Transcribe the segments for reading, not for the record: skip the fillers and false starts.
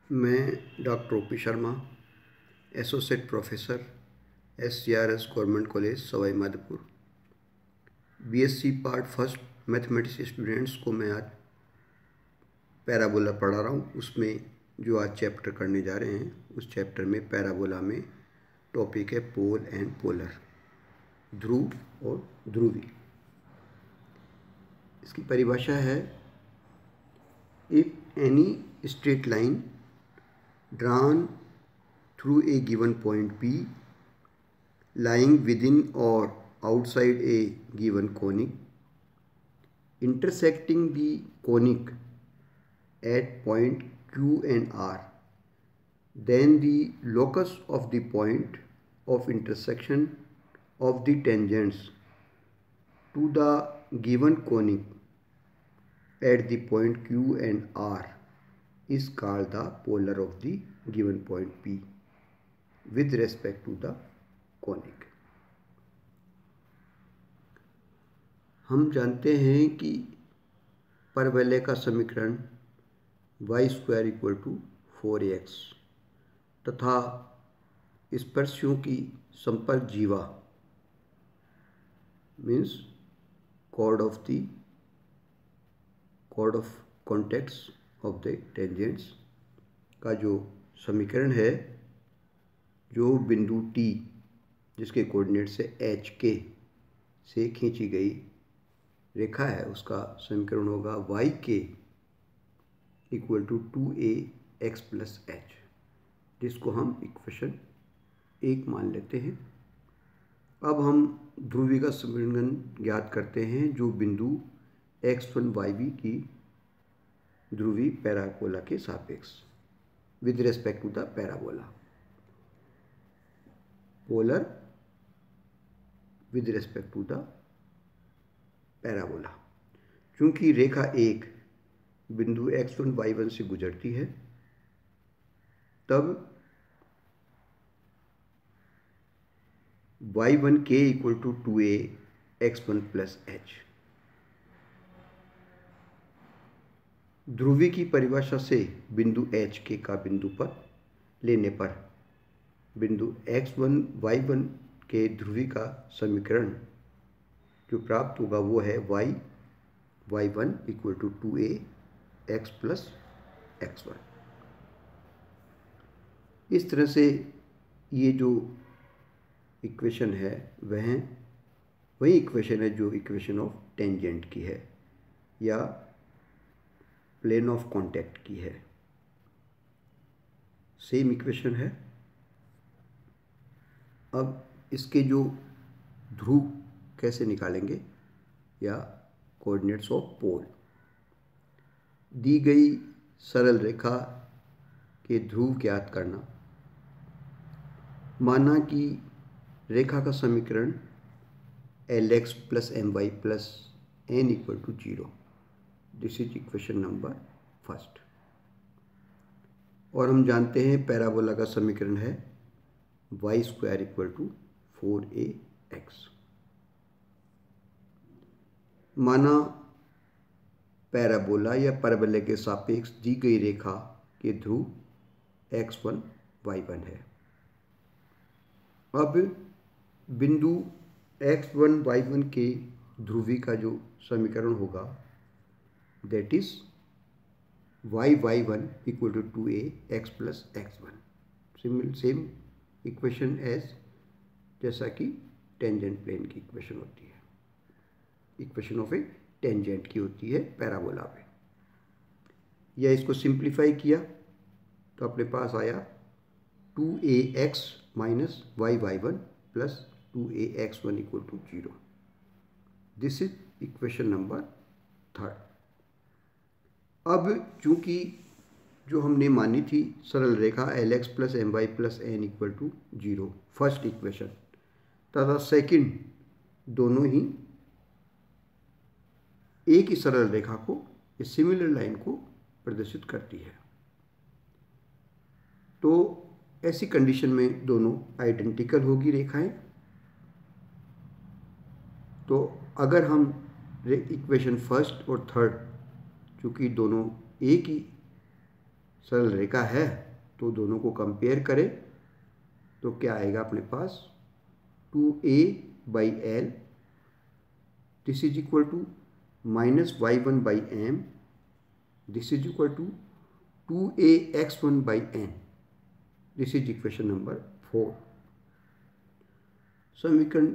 मैं doctor OP Sharma, associate professor, SCRS government college Sawai Madhopur, BSc part first mathematics students को मैं आज पैराबोला पढ़ा रहा हूँ। उसमें जो आज चैप्टर करने जा रहे हैं, उस चैप्टर में पैराबोला में टॉपिक है पोल एंड पोलर, ध्रुव और ध्रुवी। इसकी परिभाषा है, if any straight line drawn through a given point P lying within or outside a given conic intersecting the conic at point Q and R, then the locus of the point of intersection of the tangents to the given conic at the point Q and R is called the polar of the given point P with respect to the conic। हम जानते हैं कि परवलय का समीकरण y² = 4x तथा स्पर्शियों की संपर्क जीवा means chord of contacts of the tangents का जो समीकरण है, जो बिंदु T जिसके कोऑर्डिनेट से HK से खींची गई रेखा है, उसका समीकरण होगा YK = 2ax + h, जिसको हम इक्वेशन 1 मान लेते हैं। अब हम ध्रुवी का समीकरण ज्ञात करते हैं, जो बिंदु x1 yb की ध्रुवी पैराबोला के सापेक्ष with respect to the parabola, polar with respect to the parabola. चूंकि रेखा 1 बिंदु x1 y1 से गुजरती है, तब y1k = 2ax1 + h। ध्रुवी की परिभाषा से बिंदु HK का बिंदु पर लेने पर बिंदु x1 y1 के ध्रुवी का समीकरण जो प्राप्त होगा वो है y1 = 2ax + x1। इस तरह से ये जो इक्वेशन है वही इक्वेशन है जो इक्वेशन ऑफ टेंजेंट की है या प्लेन ऑफ कांटेक्ट की है, सेम इक्वेशन है। अब इसके जो ध्रुव कैसे निकालेंगे या कोऑर्डिनेट्स ऑफ पोल, दी गई सरल रेखा के ध्रुव ज्ञात करना। माना कि रेखा का समीकरण Lx + My + n = 0। This is equation number first. और हम जानते हैं पैराबोला का समीकरण है y² = 4ax। माना पैराबोला या परवलय के सापेक्ष दी गई रेखा के ध्रुव x1 y1 है। अब बिंदु x1 y1 के ध्रुवी का जो समीकरण होगा, that is y1 = 2ax + x1। Same equation as जैसा कि टेंजेंट प्लेन की इक्वेशन होती है, इक्वेशन ऑफ ए टेंजेंट की होती है पैराबोला पे। या इसको सिंप्लीफाई किया तो अपने पास आया 2ax - y1 + 2ax1 = 0। This is equation number third. अब चूंकि जो हमने मानी थी सरल रेखा Lx + My + n = 0 first equation, तथा सेकंड, दोनों ही एक ही सरल रेखा को, इस सिमिलर लाइन को प्रदर्शित करती है। तो ऐसी कंडीशन में दोनों आइडेंटिकल होगी रेखाएं। तो अगर हम इक्वेशन फर्स्ट और थर्ड, चूँकि दोनों एक ही सरल रेखा है तो दोनों को कंपेयर करें तो क्या आएगा अपने पास 2a/l this is equal to -y1/m this is equal to 2ax1/n this is equation number 4। समीकरण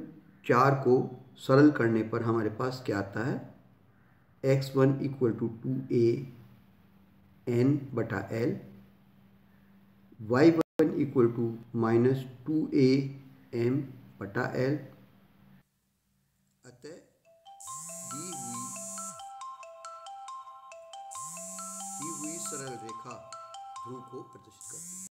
4 को सरल करने पर हमारे पास क्या आता है x1 equal to 2an/l y1 equal to -2am/l। अतः दी हुई सरल रेखा ध्रुव को प्रदर्शित करती है।